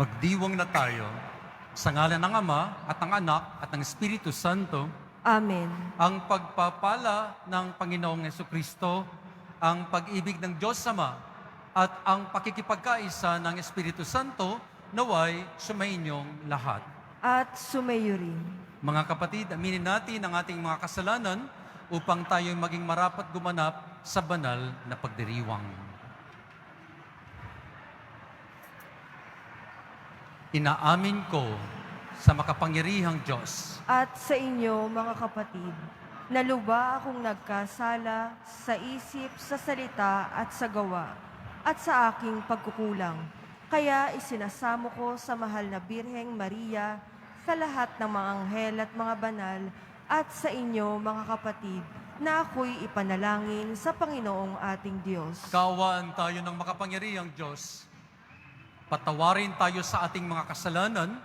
Magdiwang na tayo sa ngalan ng Ama at ng Anak at ng Espiritu Santo. Amen. Ang pagpapala ng Panginoong Jesucristo, ang pag-ibig ng Diyos Ama, at ang pakikipagkaisa ng Espiritu Santo naway sumainyong lahat. At sumayo rin. Mga kapatid, aminin natin ang ating mga kasalanan upang tayo maging marapat gumanap sa banal na pagdiriwang. Inaamin ko sa makapangyarihang Diyos At sa inyo, mga kapatid, na luba akong nagkasala sa isip, sa salita at sa gawa, at sa aking pagkukulang. Kaya isinasamo ko sa mahal na Birheng Maria, sa lahat ng mga anghel at mga banal, at sa inyo, mga kapatid, na ako'y ipanalangin sa Panginoong ating Diyos. Kaawaan tayo ng makapangyarihang Diyos. Patawarin tayo sa ating mga kasalanan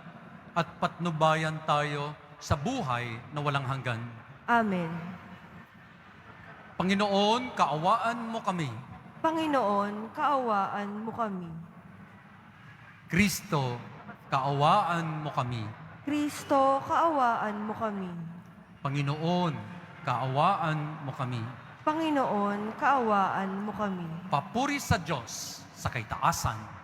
at patnubayan tayo sa buhay na walang hanggan. Amen. Panginoon, kaawaan mo kami. Panginoon, kaawaan mo kami. Kristo, kaawaan mo kami. Kristo, kaawaan mo kami. Panginoon, kaawaan mo kami. Panginoon, kaawaan mo kami. Papuri sa Diyos sa kaitaasan.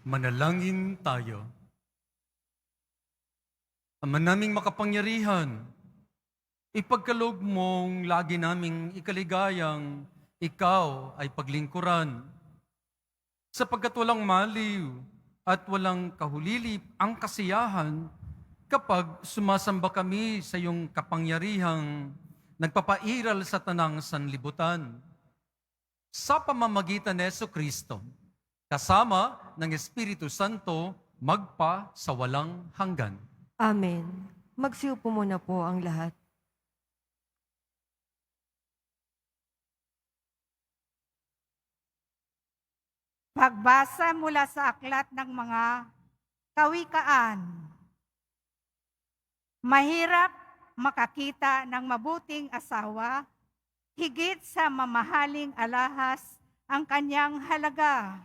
Manalangin tayo. Ama naming makapangyarihan, ipagkaloob mong lagi naming ikaligayang ikaw ay paglingkuran. Sapagkat walang maliw at walang kahulilip ang kasiyahan kapag sumasamba kami sa iyong kapangyarihang nagpapairal sa tanang sanlibutan. Sa pamamagitan ni Jesucristo, kasama ng Espiritu Santo, magpa sa walang hanggan. Amen. Magsiupo muna po ang lahat. Pagbasa mula sa aklat ng mga kawikaan. Mahirap makakita ng mabuting asawa, higit sa mamahaling alahas ang kanyang halaga.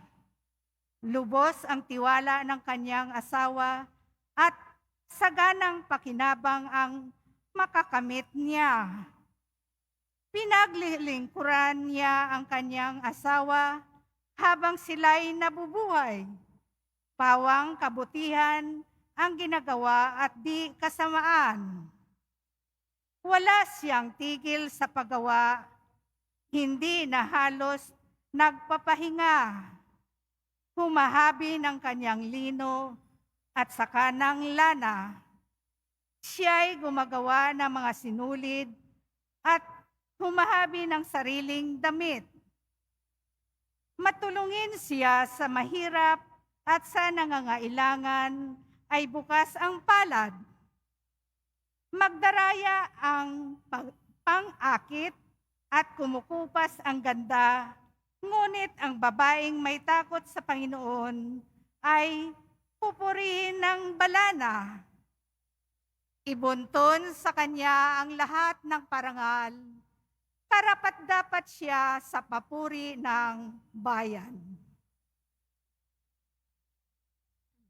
Lubos ang tiwala ng kanyang asawa at saganang pakinabang ang makakamit niya. Pinaglilingkuran niya ang kanyang asawa habang sila'y nabubuhay. Pawang kabutihan ang ginagawa at di kasamaan. Wala siyang tigil sa paggawa, hindi na halos nagpapahinga. Humahabi ng kanyang lino at saka ng lana. Siya'y gumagawa ng mga sinulid at humahabi ng sariling damit. Matulungin siya sa mahirap at sa nangangailangan ay bukas ang palad. Magdaraya ang pang-akit at kumukupas ang ganda, ngunit ang babaeng may takot sa Panginoon ay pupurihin ng balana. Ibuntun sa kanya ang lahat ng parangal. Karapat-dapat siya sa papuri ng bayan.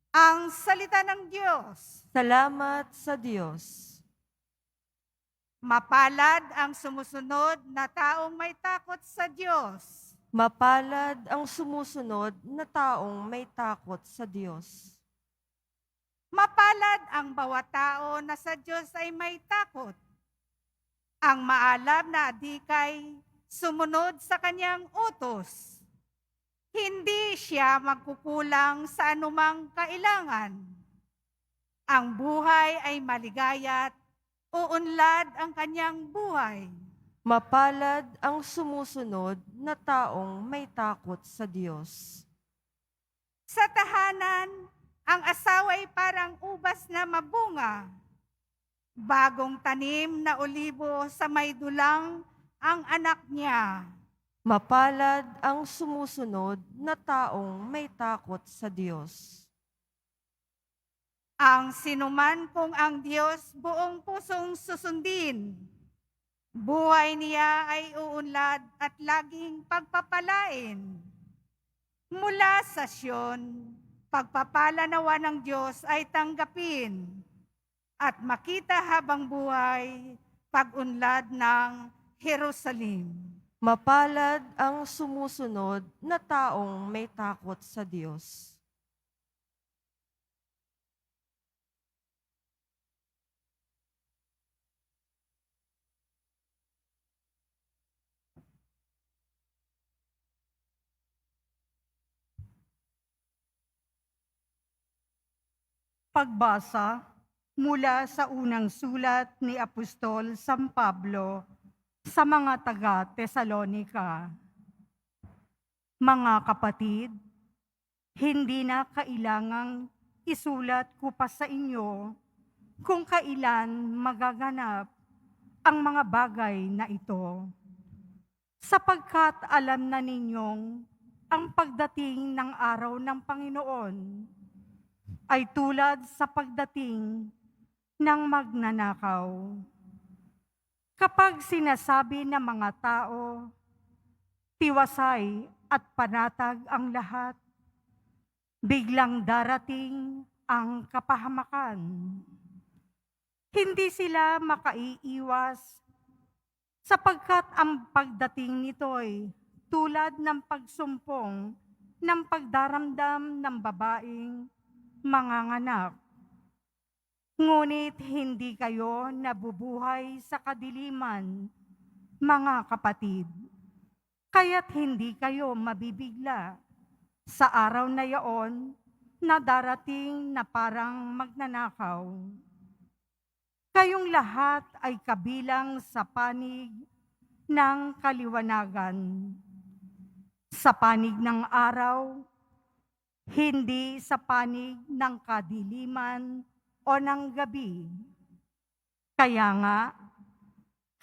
Ang salita ng Diyos. Salamat sa Diyos. Mapalad ang sumusunod na taong may takot sa Diyos. Mapalad ang sumusunod na taong may takot sa Diyos. Mapalad ang bawat tao na sa Diyos ay may takot. Ang maalam na adikay sumunod sa kanyang utos. Hindi siya magkukulang sa anumang kailangan. Ang buhay ay maligaya't uunlad ang kanyang buhay. Mapalad ang sumusunod na taong may takot sa Diyos. Sa tahanan, ang asawa ay parang ubas na mabunga. Bagong tanim na olibo sa may dulang ang anak niya. Mapalad ang sumusunod na taong may takot sa Diyos. Ang sinuman kung ang Diyos buong pusong susundin, buhay niya ay uunlad at laging pagpapalain. Mula sa Siyon, pagpapala nawa ng Diyos ay tanggapin at makita habang buhay pag-unlad ng Jerusalem. Mapalad ang sumusunod na taong may takot sa Diyos. Pagbasa mula sa unang sulat ni Apostol San Pablo sa mga taga-Tesalonika. Mga kapatid, hindi na kailangang isulat ko pa sa inyo kung kailan magaganap ang mga bagay na ito. Sapagkat alam na ninyong ang pagdating ng araw ng Panginoon ay tulad sa pagdating ng magnanakaw. Kapag sinasabi ng mga tao, tiwasay at panatag ang lahat, biglang darating ang kapahamakan. Hindi sila makaiiwas sapagkat ang pagdating nito'y tulad ng pagsumpong ng pagdaramdam ng babaeng manganganak. Ngunit hindi kayo nabubuhay sa kadiliman, mga kapatid, kaya't hindi kayo mabibigla sa araw na yaon na darating na parang magnanakaw. Kayong lahat ay kabilang sa panig ng kaliwanagan, sa panig ng araw, hindi sa panig ng kadiliman o ng gabi. Kaya nga,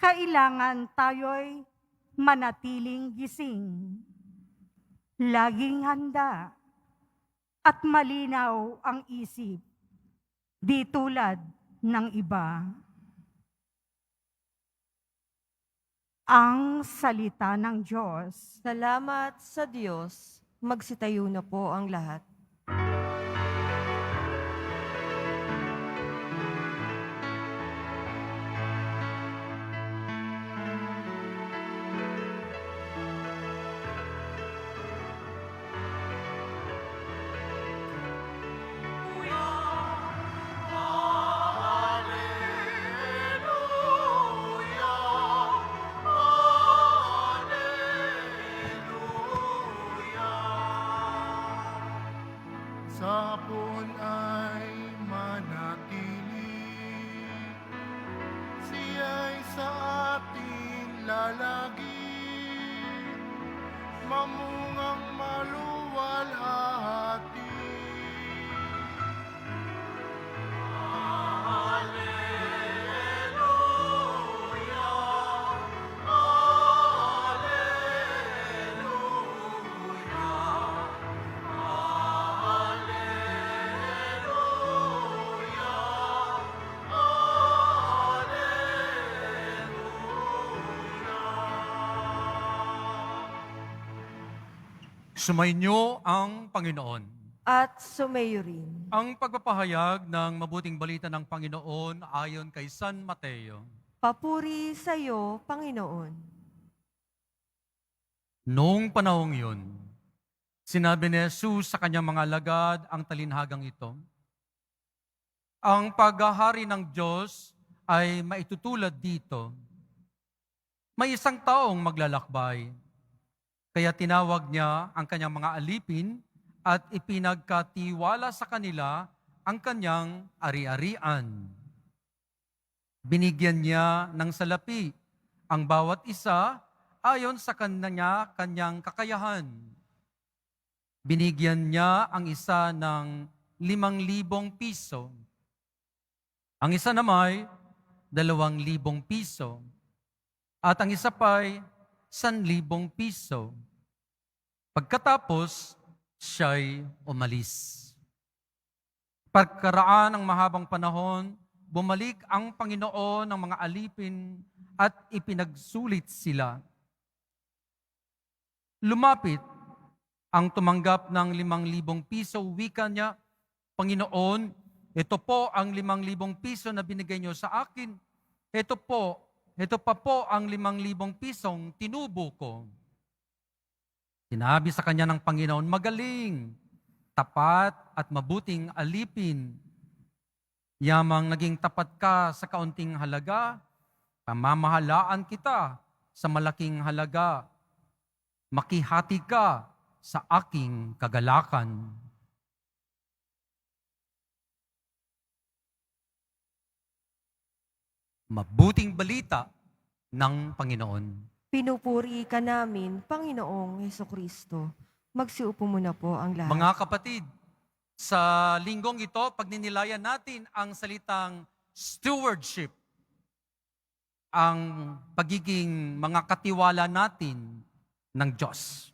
kailangan tayo'y manatiling gising, laging handa, at malinaw ang isip, di tulad ng iba. Ang salita ng Diyos. Salamat sa Diyos. Magsitayo na po ang lahat. Sa hapon ay manatili, siya'y sa atin lalagi, mamungang maluwalhati. Sumainyo ang Panginoon. At sumayo rin. Ang pagpapahayag ng mabuting balita ng Panginoon ayon kay San Mateo. Papuri sa iyo, Panginoon. Noong panahong yun, sinabi ni Jesus sa kanyang mga alagad ang talinhagang ito. Ang paghahari ng Diyos ay maitutulad dito. May isang taong maglalakbay, kaya tinawag niya ang kanyang mga alipin at ipinagkatiwala sa kanila ang kanyang ari-arian. Binigyan niya ng salapi ang bawat isa ayon sa kanyang kakayahan. Binigyan niya ang isa ng 5,000 piso. Ang isa namay 2,000 piso. At ang isa pa'y 1,000 piso. Pagkatapos, siya'y umalis. Pagkaraan ng mahabang panahon, bumalik ang Panginoon ng mga alipin at ipinagsulit sila. Lumapit ang tumanggap ng 5,000 piso, wika niya, Panginoon, ito po ang 5,000 piso na binigay niyo sa akin. Ito pa po ang 5,000 pisong tinubo ko. Sinabi sa kanya ng Panginoon, magaling, tapat at mabuting alipin. Yamang naging tapat ka sa kaunting halaga, pamamahalaan kita sa malaking halaga. Makihati ka sa aking kagalakan. Mabuting balita ng Panginoon. Pinupuri ka namin, Panginoong Hesukristo. Magsiupo muna po ang lahat. Mga kapatid, sa linggong ito, pagninilayan natin ang salitang stewardship, ang pagiging mga katiwala natin ng Diyos.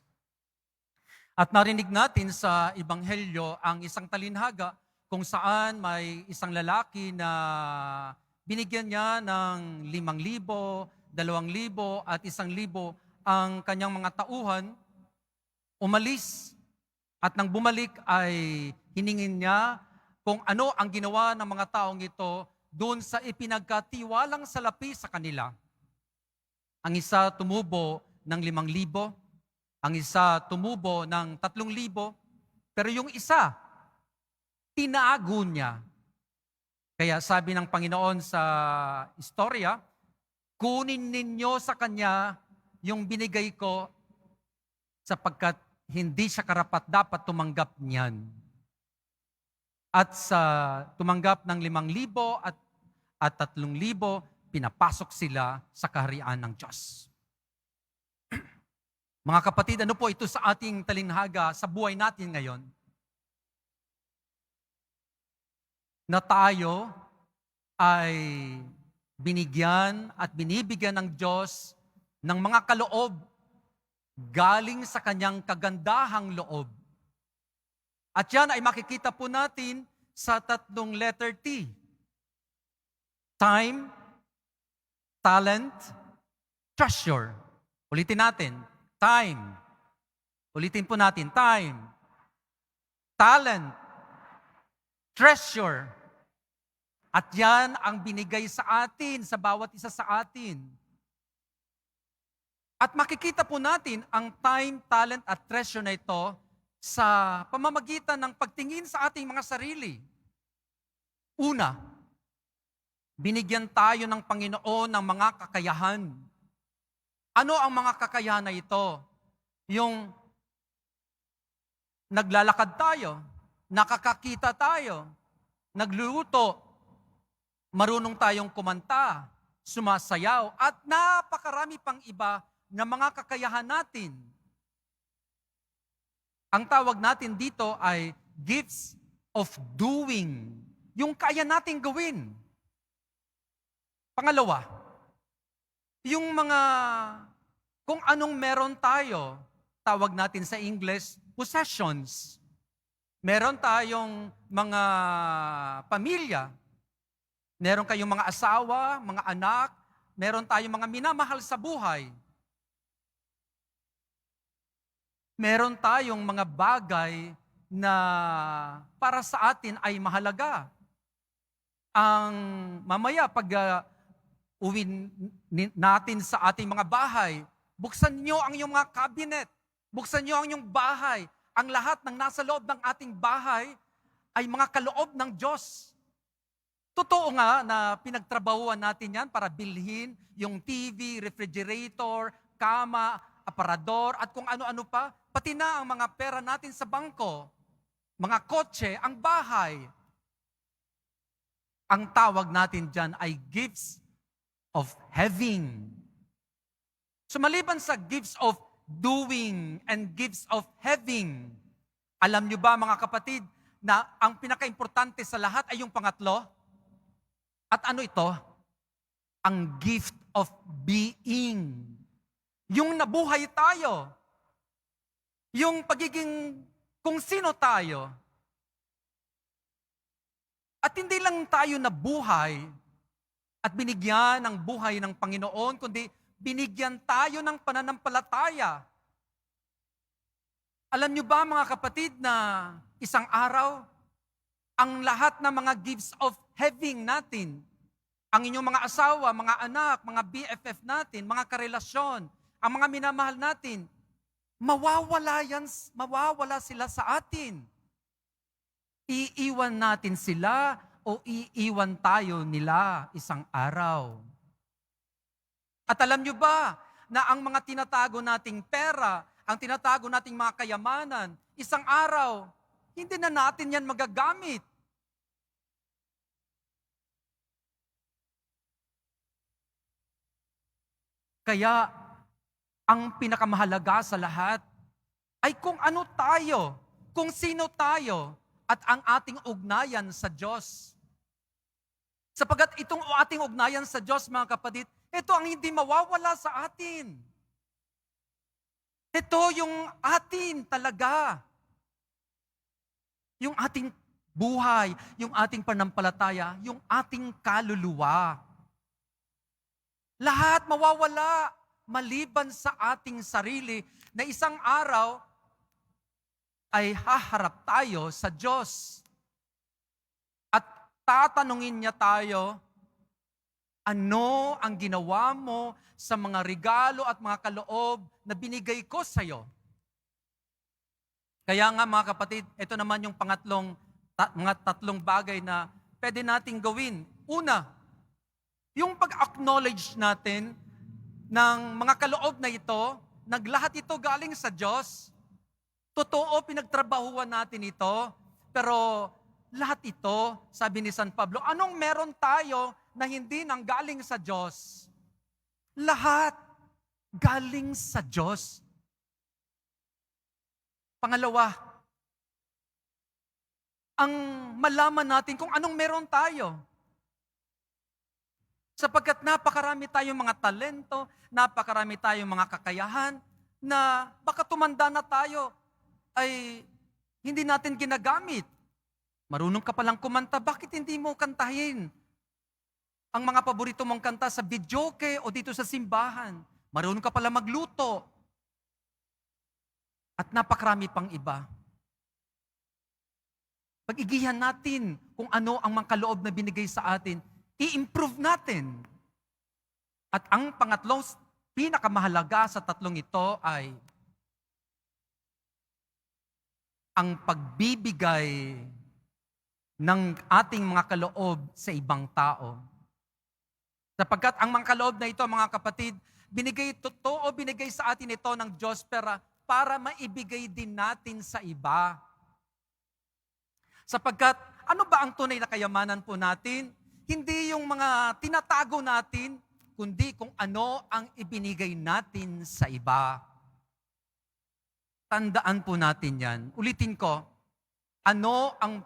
At narinig natin sa Ebanghelyo ang isang talinhaga kung saan may isang lalaki na binigyan niya ng 5,000, 2,000 at 1,000 ang kanyang mga tauhan, umalis at nang bumalik ay hiningin niya kung ano ang ginawa ng mga taong ito doon sa ipinagkatiwalang salapi sa kanila. Ang isa tumubo ng 5,000, Ang isa tumubo ng 3,000, pero yung isa, tinago niya. Kaya sabi ng Panginoon sa istorya, kunin ninyo sa kanya yung binigay ko sapagkat hindi siya karapat dapat tumanggap niyan. At sa tumanggap ng 5,000 at 3,000, pinapasok sila sa kaharian ng Diyos. Mga kapatid, ano po ito sa ating talinghaga sa buhay natin ngayon? Na tayo ay binigyan at binibigyan ng Diyos ng mga kaloob galing sa kanyang kagandahang loob. At yan ay makikita po natin sa 3 letter T. Time, talent, treasure. Ulitin natin. Time. Ulitin po natin. Time, talent, treasure. At yan ang binigay sa atin, sa bawat isa sa atin. At makikita po natin ang time, talent at treasure na ito sa pamamagitan ng pagtingin sa ating mga sarili. Una, binigyan tayo ng Panginoon ng mga kakayahan. Ano ang mga kakayahan na ito? Yung naglalakad tayo, nakakakita tayo, nagluluto, marunong tayong kumanta, sumasayaw, at napakarami pang iba na mga kakayahan natin. Ang tawag natin dito ay gifts of doing. Yung kaya nating gawin. Pangalawa, yung mga, kung anong meron tayo, tawag natin sa English, possessions. Meron tayong mga pamilya, meron kayong mga asawa, mga anak, meron tayong mga minamahal sa buhay. Meron tayong mga bagay na para sa atin ay mahalaga. Ang mamaya pag uwi natin sa ating mga bahay, buksan nyo ang iyong mga cabinet, buksan nyo ang iyong bahay. Ang lahat ng nasa loob ng ating bahay ay mga kaloob ng Diyos. Totoo nga na pinagtrabahuan natin yan para bilhin yung TV, refrigerator, kama, aparador, at kung ano-ano pa, pati na ang mga pera natin sa bangko, mga kotse, ang bahay. Ang tawag natin dyan ay gifts of having. So maliban sa gifts of doing and gifts of having, alam nyo ba mga kapatid, na ang pinaka-importante sa lahat ay yung pangatlo? At ano ito? Ang gift of being. Yung nabuhay tayo. Yung pagiging kung sino tayo. At hindi lang tayo nabuhay at binigyan ng buhay ng Panginoon, kundi binigyan tayo ng pananampalataya. Alam nyo ba mga kapatid na isang araw, ang lahat ng mga gifts of having natin, ang inyong mga asawa, mga anak, mga BFF natin, mga karelasyon, ang mga minamahal natin, mawawala sila sa atin. Iiwan natin sila o iiwan tayo nila isang araw. At alam nyo ba na ang mga tinatago nating pera, ang tinatago nating mga kayamanan, isang araw, hindi na natin yan magagamit. Kaya, ang pinakamahalaga sa lahat ay kung ano tayo, kung sino tayo, at ang ating ugnayan sa Diyos. Sapagat itong ating ugnayan sa Diyos, mga kapatid, ito ang hindi mawawala sa atin. Ito yung atin talaga. Yung ating buhay, yung ating panampalataya, yung ating kaluluwa. Lahat mawawala maliban sa ating sarili na isang araw ay haharap tayo sa Diyos. At tatanungin niya tayo, ano ang ginawa mo sa mga regalo at mga kaloob na binigay ko sa iyo? Kaya nga mga kapatid, ito naman yung mga tatlong bagay na pwede nating gawin. Una, yung pag-acknowledge natin ng mga kaloob na ito, naglahat ito galing sa Diyos. Totoo, pinagtrabahuan natin ito, pero lahat ito, sabi ni San Pablo, anong meron tayo na hindi nang galing sa Diyos? Lahat galing sa Diyos. Pangalawa, ang malaman natin kung anong meron tayo. Sapagkat napakarami tayong mga talento, napakarami tayong mga kakayahan, na baka tumanda na tayo ay hindi natin ginagamit. Marunong ka palang kumanta, bakit hindi mo kantahin ang mga paborito mong kanta sa videoke o dito sa simbahan? Marunong ka pala magluto. At napakarami pang iba. Pag-igihan natin kung ano ang mga kaloob na binigay sa atin, i-improve natin. At ang pangatlong pinakamahalaga sa tatlong ito ay ang pagbibigay ng ating mga kaloob sa ibang tao. Sapagkat ang mga kaloob na ito, mga kapatid, binigay sa atin ito ng Diyos para maibigay din natin sa iba. Sapagkat ano ba ang tunay na kayamanan po natin? Hindi yung mga tinatago natin, kundi kung ano ang ibinigay natin sa iba. Tandaan po natin yan. Ulitin ko, ano ang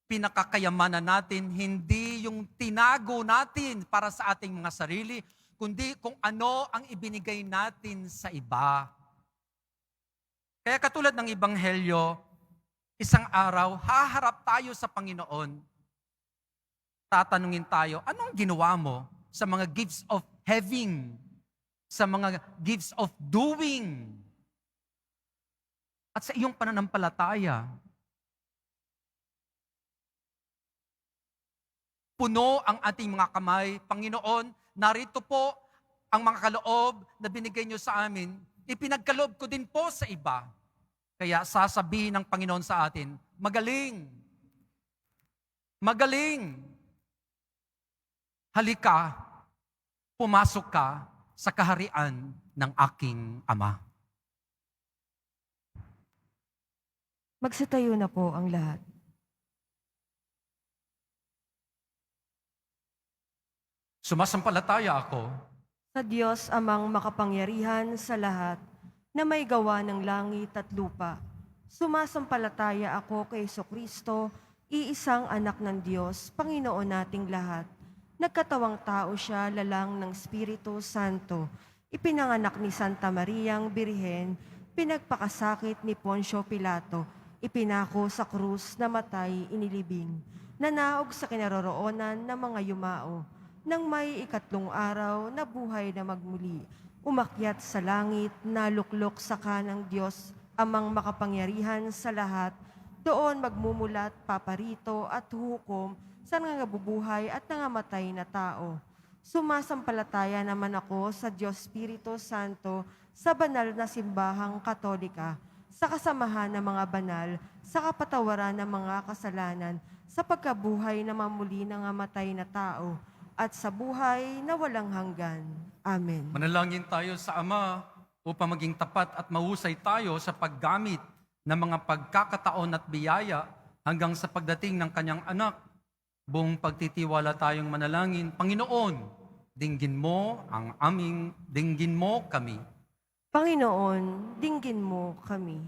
pinakakayamanan natin? Hindi yung tinago natin para sa ating mga sarili, kundi kung ano ang ibinigay natin sa iba. Kaya katulad ng Ebanghelyo, isang araw, haharap tayo sa Panginoon. Tatanungin tayo, anong ginawa mo sa mga gifts of having, sa mga gifts of doing, at sa iyong pananampalataya? Puno ang ating mga kamay. Panginoon, narito po ang mga kaloob na binigay niyo sa amin. Ipinagkaloob ko din po sa iba. Kaya sasabihin ng Panginoon sa atin, magaling, magaling. Halika, pumasok ka sa kaharian ng aking Ama. Magsitayo na po ang lahat. Sumasampalataya ako Sa Diyos amang makapangyarihan sa lahat, na may gawa ng langit at lupa. Sumasampalataya ako kay Jesucristo, iisang anak ng Diyos, Panginoon nating lahat. Nagkatawang tao siya, lalang ng Espiritu Santo. Ipinanganak ni Santa Mariang Birhen, pinagpakasakit ni Poncio Pilato, ipinako sa krus, namatay, inilibing, nanaog sa kinaroroonan ng mga yumao. Nang may ikatlong araw, nabuhay na magmuli, umakyat sa langit, naluklok sa kanang Diyos, amang makapangyarihan sa lahat, doon magmumulat, paparito at hukom sa nangabubuhay at nangamatay na tao. Sumasampalataya naman ako sa Diyos Espiritu Santo, sa banal na simbahang katolika, sa kasamahan ng mga banal, sa kapatawaran ng mga kasalanan, sa pagkabuhay na mamuli ng nangamatay na tao, at sa buhay na walang hanggan. Amen. Manalangin tayo sa Ama upang maging tapat at mahusay tayo sa paggamit ng mga pagkakataon at biyaya hanggang sa pagdating ng kanyang anak. Buong pagtitiwala tayong manalangin, Panginoon, dinggin mo kami. Panginoon, dinggin mo kami.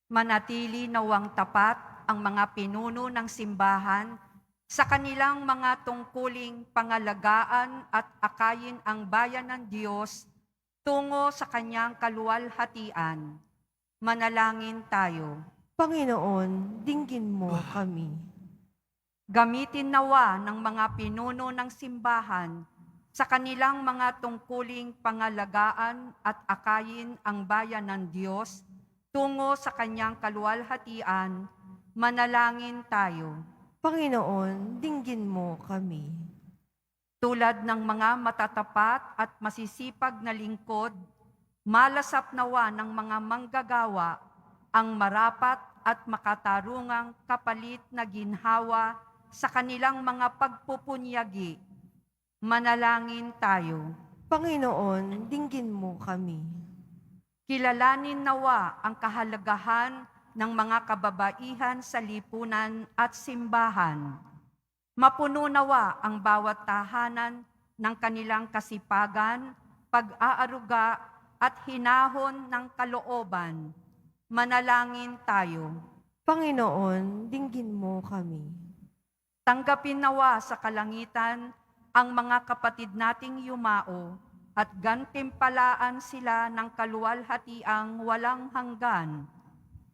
Manatili nawang tapat ang mga pinuno ng simbahan sa kanilang mga tungkuling pangalagaan at akayin ang bayan ng Diyos tungo sa kanyang kaluwalhatian. Manalangin tayo. Panginoon, dinggin mo kami. Gamitin nawa ng mga pinuno ng simbahan sa kanilang mga tungkuling pangalagaan at akayin ang bayan ng Diyos tungo sa kanyang kaluwalhatian. Manalangin tayo. Panginoon, dinggin mo kami. Tulad ng mga matatapat at masisipag na lingkod, malasap nawa ng mga manggagawa ang marapat at makatarungang kapalit na ginhawa sa kanilang mga pagpupunyagi. Manalangin tayo. Panginoon, dinggin mo kami. Kilalanin nawa ang kahalagahan ng mga kababaihan sa lipunan at simbahan. Mapuno nawa ang bawat tahanan ng kanilang kasipagan, pag-aaruga at hinahon ng kalooban. Manalangin tayo. Panginoon, dinggin mo kami. Tanggapin nawa sa kalangitan ang mga kapatid nating yumao at gantimpalaan sila ng kaluwalhatiang walang hanggan.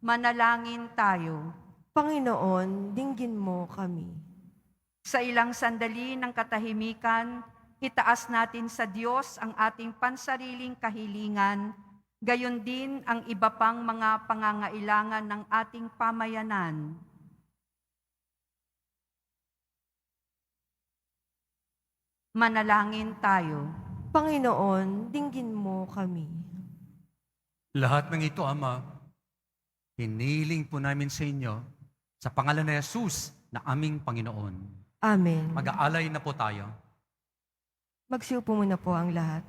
Manalangin tayo. Panginoon, dinggin mo kami. Sa ilang sandali ng katahimikan, itaas natin sa Diyos ang ating pansariling kahilingan, gayon din ang iba pang mga pangangailangan ng ating pamayanan. Manalangin tayo. Panginoon, dinggin mo kami. Lahat ng ito, Ama, hiniling po namin sa inyo sa pangalan ni Jesus na aming Panginoon. Amen. Mag-aalay na po tayo. Magsiupo muna po ang lahat.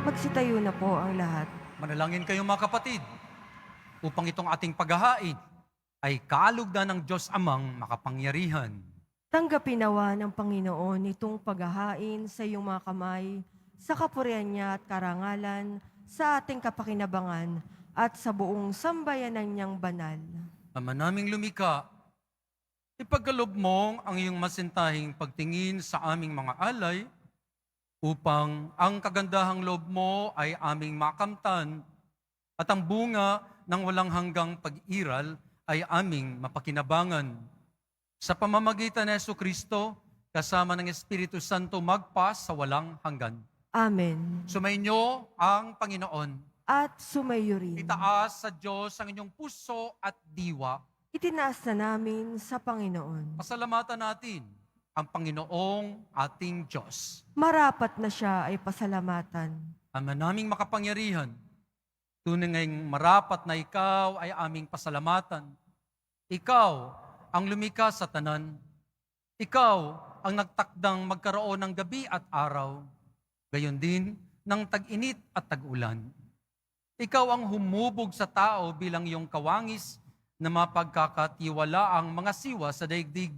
Magsitayo na po ang lahat. Manalangin kayo mga kapatid, upang itong ating paghahain ay kaalugdan ng Diyos Amang makapangyarihan. Tanggapin nawa ng Panginoon itong paghahain sa iyong mga kamay, sa kapurihan niya at karangalan, sa ating kapakinabangan, at sa buong sambayanan niyang banal. Ama naming lumika, ipagkaloob mo ang iyong masintahing pagtingin sa aming mga alay, upang ang kagandahang loob mo ay aming makamtan at ang bunga ng walang hanggang pag-iral ay aming mapakinabangan. Sa pamamagitan ni Jesucristo, kasama ng Espiritu Santo magpas sa walang hanggan. Amen. Sumainyo ang Panginoon. At sumayo rin. Itaas sa Diyos ang inyong puso at diwa. Itinaas na namin sa Panginoon. Pasalamatan natin ang Panginoong ating Diyos. Marapat na siya ay pasalamatan. Ama naming makapangyarihan, tunay ngayong marapat na ikaw ay aming pasalamatan. Ikaw ang lumika sa tanan. Ikaw ang nagtakdang magkaroon ng gabi at araw. Gayon din ng tag-init at tag-ulan. Ikaw ang humubog sa tao bilang iyong kawangis na mapagkakatiwala ang mga siwa sa daigdig.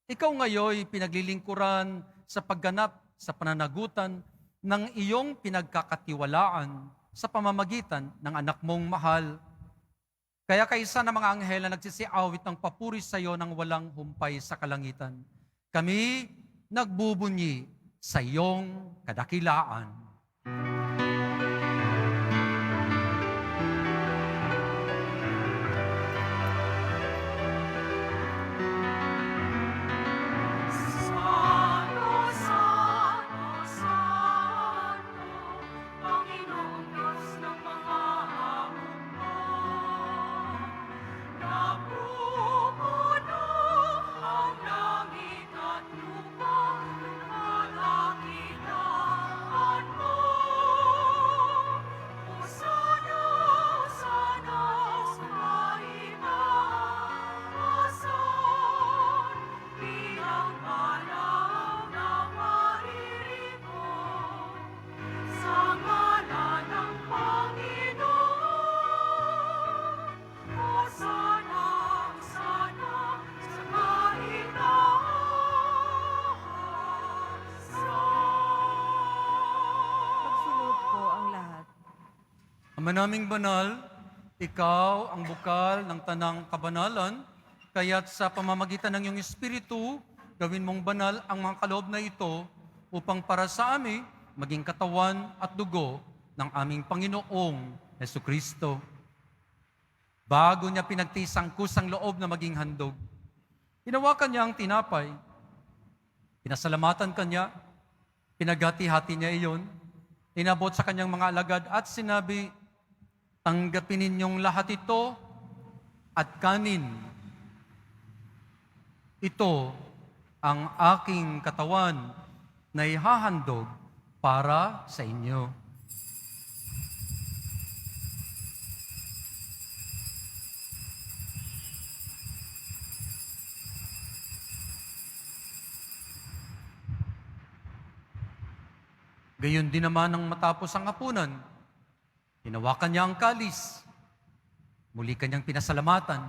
Ikaw ngayoy pinaglilingkuran sa pagganap sa pananagutan ng iyong pinagkakatiwalaan sa pamamagitan ng anak mong mahal. Kaya kaisa ng mga anghel na nagsisiawit ng papuri sa iyo ng walang humpay sa kalangitan, kami nagbubunyi sa iyong kadakilaan. Ama naming banal, ikaw ang bukal ng tanang kabanalan, kaya't sa pamamagitan ng iyong Espiritu, gawin mong banal ang mga kaloob na ito upang para sa amin maging katawan at dugo ng aming Panginoong Jesucristo. Bago niya pinagtisang kusang loob na maging handog, hinawakan niya ang tinapay, pinasalamatan kanya, pinaghati-hati niya iyon, inabot sa kanyang mga alagad at sinabi, tanggapin ninyong lahat ito at kanin. Ito ang aking katawan na ihahandog para sa inyo. Gayon din naman nang matapos ang hapunan, hinawakan niya ang kalis, muli kanyang pinasalamatan,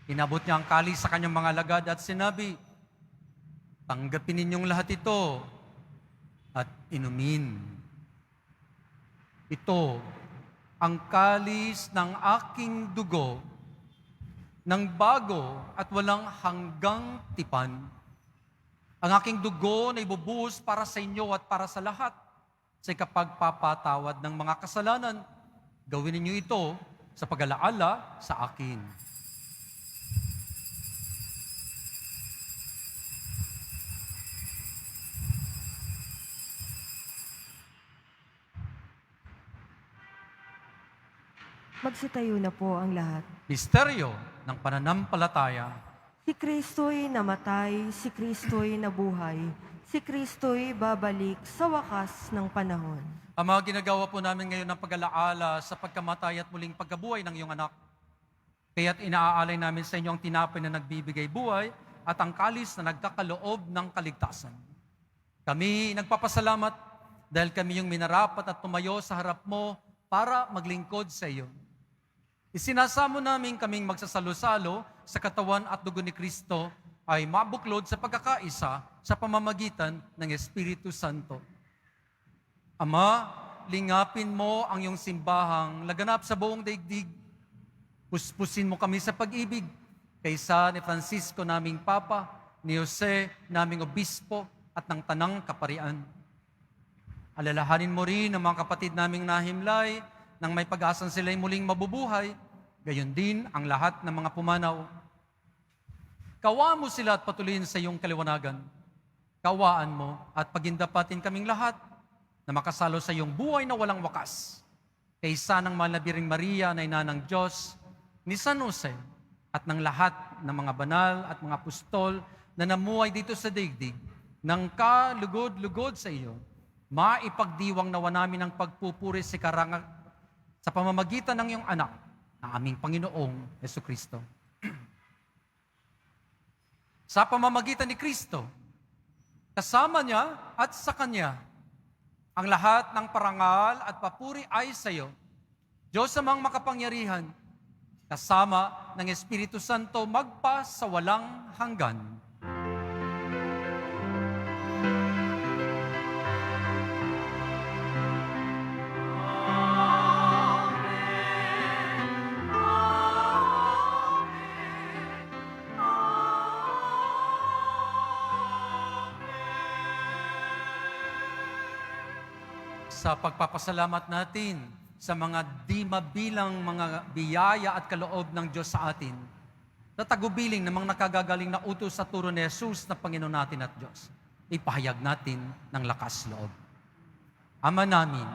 inabot niya ang kalis sa kanyang mga alagad at sinabi, tanggapin ninyong lahat ito at inumin. Ito ang kalis ng aking dugo, ng bago at walang hanggang tipan. Ang aking dugo na ibubuhos para sa inyo at para sa lahat sa ikapagpapatawad ng mga kasalanan. Gawin ninyo ito sa pag-alaala sa akin. Magsitayo na po ang lahat. Misteryo ng pananampalataya. Si Kristo'y namatay, si Kristo'y nabuhay, si Kristo'y babalik sa wakas ng panahon. Ama, ginagawa po namin ngayon ng pag-alaala sa pagkamatay at muling pagkabuhay ng iyong anak. Kaya't inaaalay namin sa inyo ang tinapay na nagbibigay buhay at ang kalis na nagkakaloob ng kaligtasan. Kami nagpapasalamat dahil kami yung minarapat at tumayo sa harap mo para maglingkod sa iyo. Isinasamo namin kaming magsasalo-salo sa katawan at dugo ni Kristo ay mabuklod sa pagkakaisa sa pamamagitan ng Espiritu Santo. Ama, lingapin mo ang iyong simbahang laganap sa buong daigdig. Puspusin mo kami sa pag-ibig kaysa ni Francisco naming Papa, ni Jose naming Obispo at ng Tanang Kaparian. Alalahanin mo rin ang mga kapatid naming nahimlay nang may pag-asang sila'y muling mabubuhay, gayon din ang lahat ng mga pumanaw. Kawaan mo sila at patuloyin sa iyong kaliwanagan. Kawaan mo at pagindapatin kaming lahat na makasalo sa iyong buhay na walang wakas. Kaysa ng mahal na Birheng Maria na ina ng Diyos, ni San Jose at ng lahat ng mga banal at mga apostol na namuhay dito sa daigdig, ng kalugod-lugod sa iyo, maipagdiwang nawa namin ang pagpupuri sa pamamagitan ng iyong anak, ang aming Panginoong Jesucristo. Sa pamamagitan ni Kristo, kasama niya at sa Kanya, ang lahat ng parangal at papuri ay sa iyo, Diyos amang makapangyarihan, kasama ng Espiritu Santo magpa sa walang hanggan. Sa pagpapasalamat natin sa mga di mabilang mga biyaya at kaloob ng Diyos sa atin, sa tagubiling ng mga nakagagaling na utos sa turo ni Jesus na Panginoon natin at Diyos, ipahayag natin ng lakas loob. Ama namin,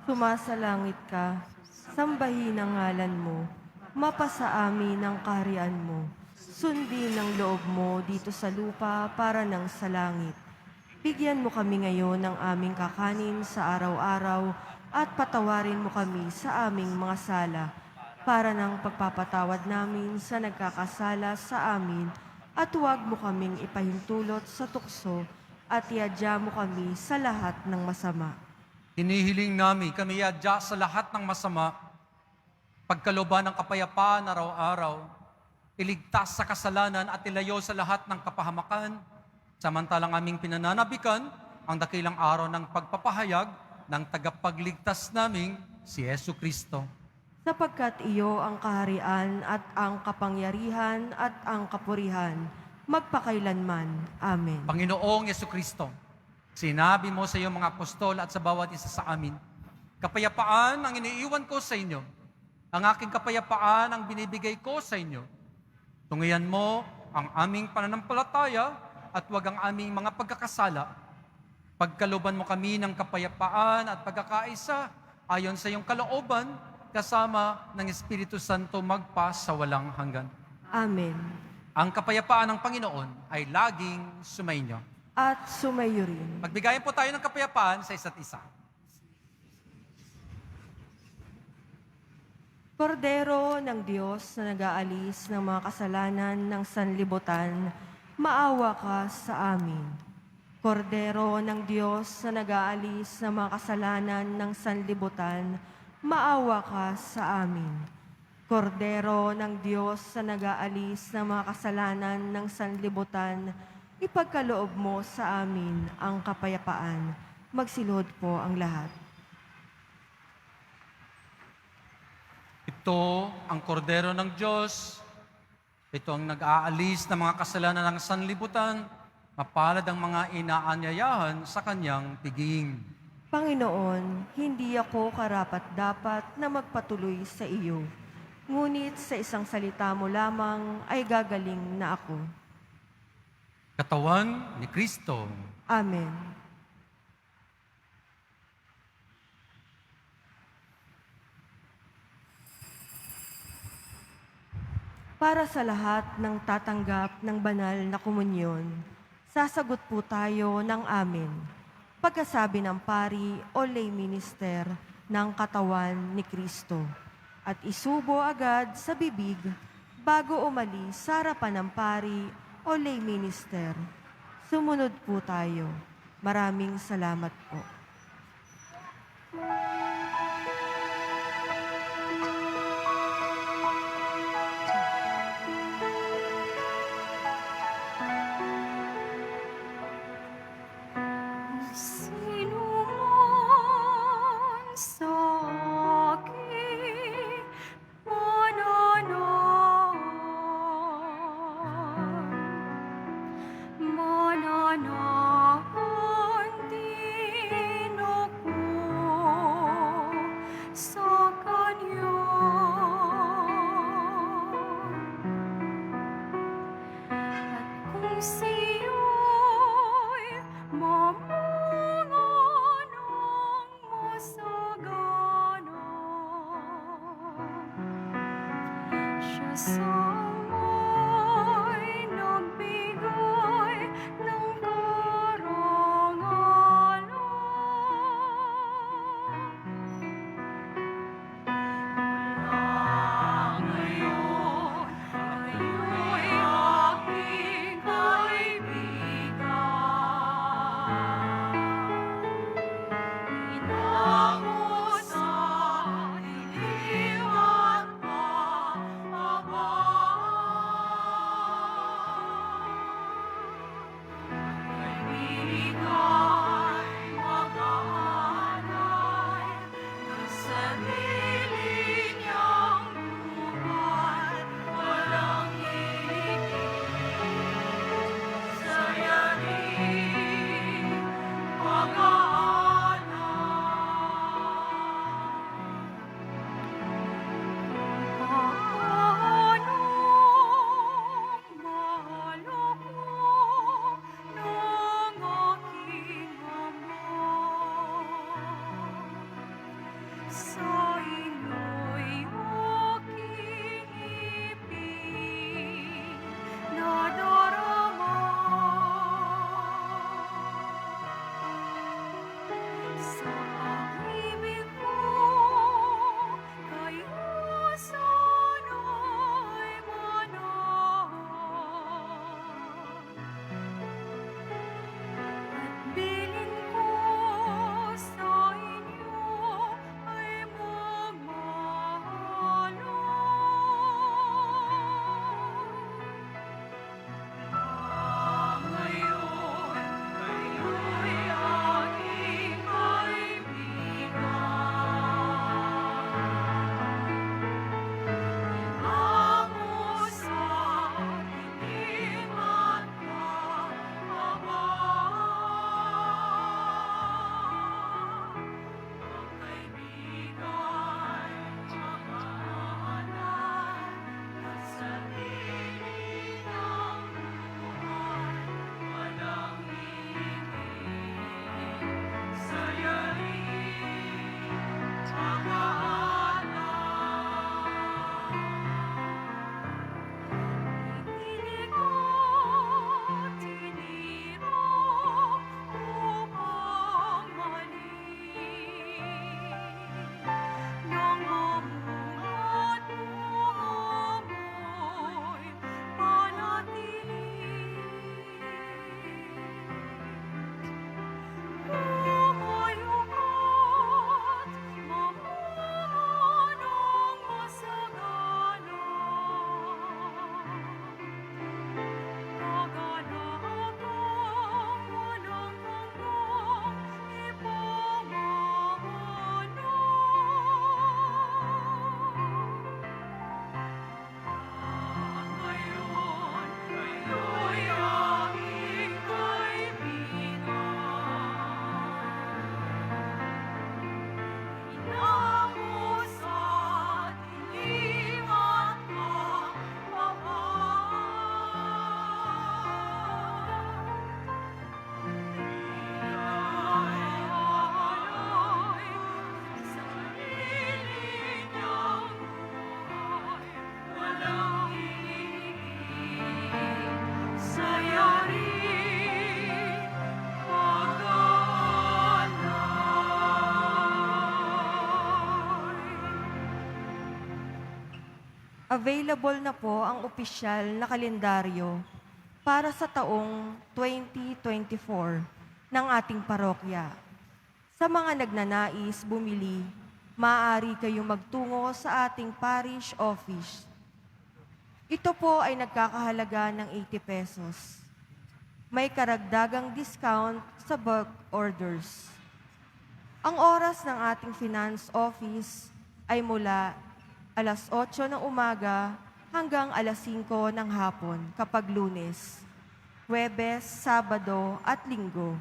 Sumasalangit ka, sambahin ang ngalan mo, mapasa amin ang kaharian mo, sundin ang loob mo dito sa lupa para ng sa langit. Bigyan mo kami ngayon ng aming kakanin sa araw-araw at patawarin mo kami sa aming mga sala para ng pagpapatawad namin sa nagkakasala sa amin at huwag mo kaming ipahintulot sa tukso at iadya mo kami sa lahat ng masama. hinihiling namin kami yadya sa lahat ng masama, pagkaloban ng kapayapaan araw-araw, iligtas sa kasalanan at ilayo sa lahat ng kapahamakan, samantalang aming pinananabikan ang dakilang araw ng pagpapahayag ng tagapagligtas naming si Yesu Kristo. Sapagkat iyo ang kaharian at ang kapangyarihan at ang kapurihan, magpakailanman. Amen. Panginoong Yesu Kristo, sinabi mo sa iyong mga apostol at sa bawat isa sa amin, kapayapaan ang iniiwan ko sa inyo. Ang aking kapayapaan ang binibigay ko sa inyo. Tungayan mo ang aming pananampalataya at huwag ang aming mga pagkakasala. Pagkalooban mo kami ng kapayapaan at pagkakaisa ayon sa iyong kalooban, kasama ng Espiritu Santo magpa sa walang hanggan. Amen. Ang kapayapaan ng Panginoon ay laging sumainyo. At sumayo rin. Magbigayan po tayo ng kapayapaan sa isa't isa. Kordero ng Diyos na nag-aalis ng mga kasalanan ng sanlibutan, maawa ka sa amin. Kordero ng Diyos na nag-aalis ng mga kasalanan ng sanlibutan, maawa ka sa amin. Kordero ng Diyos na nag-aalis ng mga kasalanan ng sanlibutan, ipagkaloob mo sa amin ang kapayapaan. Magsilod po ang lahat. Ito ang kordero ng Diyos. Ito ang nag-aalis ng mga kasalanan ng sanlibutan. Mapalad ang mga inaanyayahan sa kanyang piging. Panginoon, hindi ako karapat-dapat na magpatuloy sa iyo. Ngunit sa isang salita mo lamang ay gagaling na ako. Katawan ni Kristo. Amen. Para sa lahat ng tatanggap ng banal na komunyon, sasagot po tayo ng amen. Pagkasabi ng pari o lay minister ng katawan ni Kristo at isubo agad sa bibig bago umalis sa harapan ng pari o lay minister. Sumunod po tayo. Maraming salamat po. Sino man sa akin mananahan din ako sa Kanya. At kung siyo'y mamunga ng masagana, siya sa may nagbigay ng karangalan. Ngayon, ako'y aking kailangan. Available na po ang opisyal na kalendaryo para sa taong 2024 ng ating parokya. Sa mga nagnanais bumili, maaari kayong magtungo sa ating parish office. Ito po ay nagkakahalaga ng 80 pesos. May karagdagang discount sa bulk orders. Ang oras ng ating finance office ay mula alas 8 ng umaga hanggang alas 5 ng hapon kapag Lunes, Huwebes, Sabado at Linggo.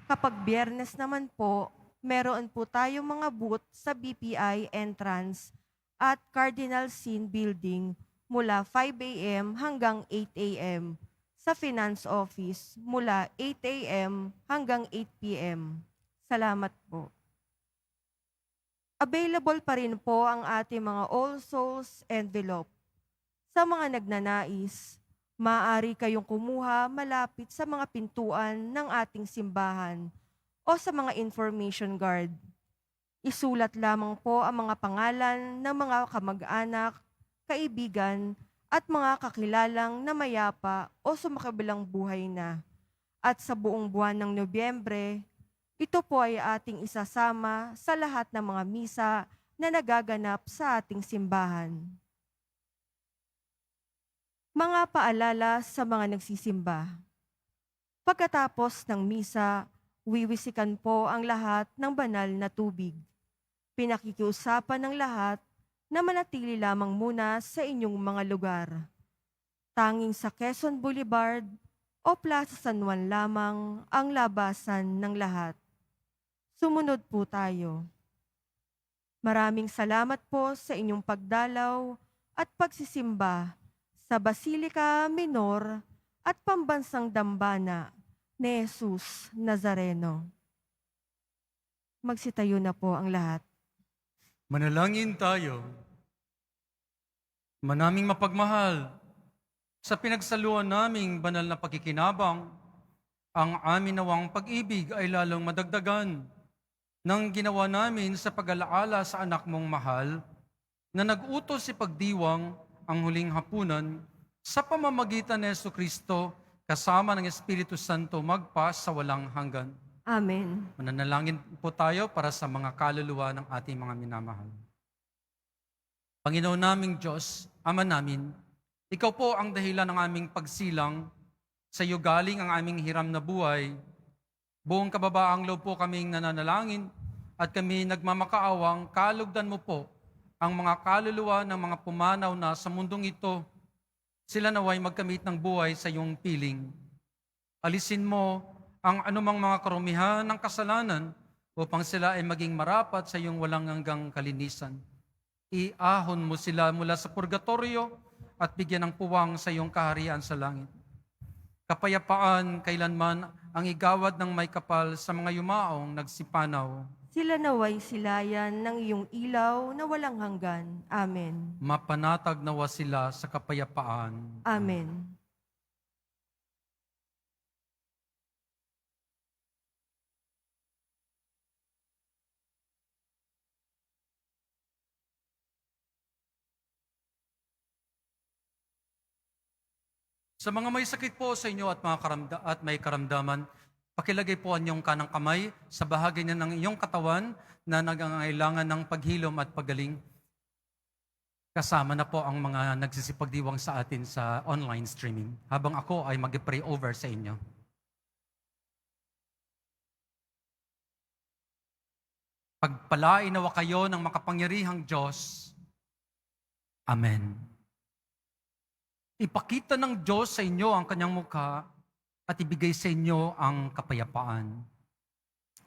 Kapag Biyernes naman po, meron po tayong mga booth sa BPI entrance at Cardinal Sin Building mula 5 a.m. hanggang 8 a.m. Sa Finance Office mula 8 a.m. hanggang 8 p.m. Salamat po. Available pa rin po ang ating mga All Souls envelope. Sa mga nagnanais, maaari kayong kumuha malapit sa mga pintuan ng ating simbahan o sa mga information guard. Isulat lamang po ang mga pangalan ng mga kamag-anak, kaibigan, at mga kakilalang na mayapa o sumakabilang buhay na. At sa buong buwan ng Nobyembre, ito po ay ating isasama sa lahat ng mga misa na nagaganap sa ating simbahan. Mga paalala sa mga nagsisimba. Pagkatapos ng misa, wiwisikan po ang lahat ng banal na tubig. Pinakikiusapan ng lahat na manatili lamang muna sa inyong mga lugar. Tanging sa Quezon Boulevard o Plaza San Juan lamang ang labasan ng lahat. Sumunod po tayo. Maraming salamat po sa inyong pagdalaw at pagsisimba sa Basilica Minor at Pambansang Dambana ni Jesus Nazareno. Magsitayo na po ang lahat. Manalangin tayo. Manaming mapagmahal, sa pinagsaluan naming banal na pagkikinabang, ang amin nawang pag-ibig ay lalong madagdagan ng ginawa namin sa pag-alaala sa anak mong mahal na nag-utos si pagdiwang ang huling hapunan sa pamamagitan ni Jesucristo kasama ng Espiritu Santo magpas sa walang hanggan. Amen. Mananalangin po tayo para sa mga kaluluwa ng ating mga minamahal. Panginoon naming Diyos, Ama namin, Ikaw po ang dahilan ng aming pagsilang. Sa iyo galing ang aming hiram na buhay. Buong kababaang loob po kaming nananalangin at kami nagmamakaawang kalugdan mo po ang mga kaluluwa ng mga pumanaw na sa mundong ito. Sila naway magkamit ng buhay sa iyong piling. Alisin mo ang anumang mga karumihan ng kasalanan upang sila ay maging marapat sa iyong walang hanggang kalinisan. Iahon mo sila mula sa purgatorio at bigyan ng puwang sa iyong kaharian sa langit. Kapayapaan kailanman ang igawad ng may kapal sa mga yumaong nagsipanaw. Sila naway silayan ng iyong ilaw na walang hanggan. Amen. Mapanatag nawa sila sa kapayapaan. Amen. Sa mga may sakit po sa inyo at may karamdaman, pakilagay po ang inyong kanang kamay sa bahagi na ng iyong katawan na nangangailangan ng paghilom at pagaling. Kasama na po ang mga nagsisipagdiwang sa atin sa online streaming. Habang ako ay mag-pray over sa inyo. Pagpalain nawa kayo ng makapangyarihang Diyos. Amen. Ipakita ng Diyos sa inyo ang kanyang mukha at ibigay sa inyo ang kapayapaan.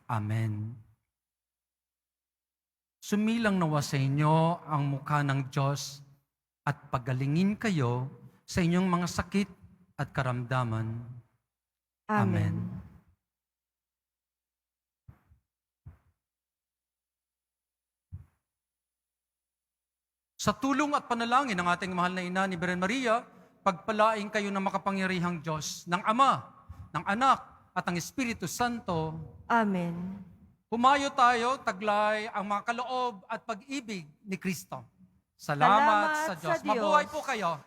Amen. Sumilang nawa sa inyo ang mukha ng Diyos at pagalingin kayo sa inyong mga sakit at karamdaman. Amen. Sa tulong at panalangin ng ating mahal na ina ni Birhen Maria, pagpalain kayo ng makapangyarihang Diyos, ng Ama, ng Anak, at ng Espiritu Santo. Amen. Humayo tayo, taglay ang mga kaloob at pag-ibig ni Kristo. Salamat Salamat sa Diyos. sa Diyos. Mabuhay po kayo.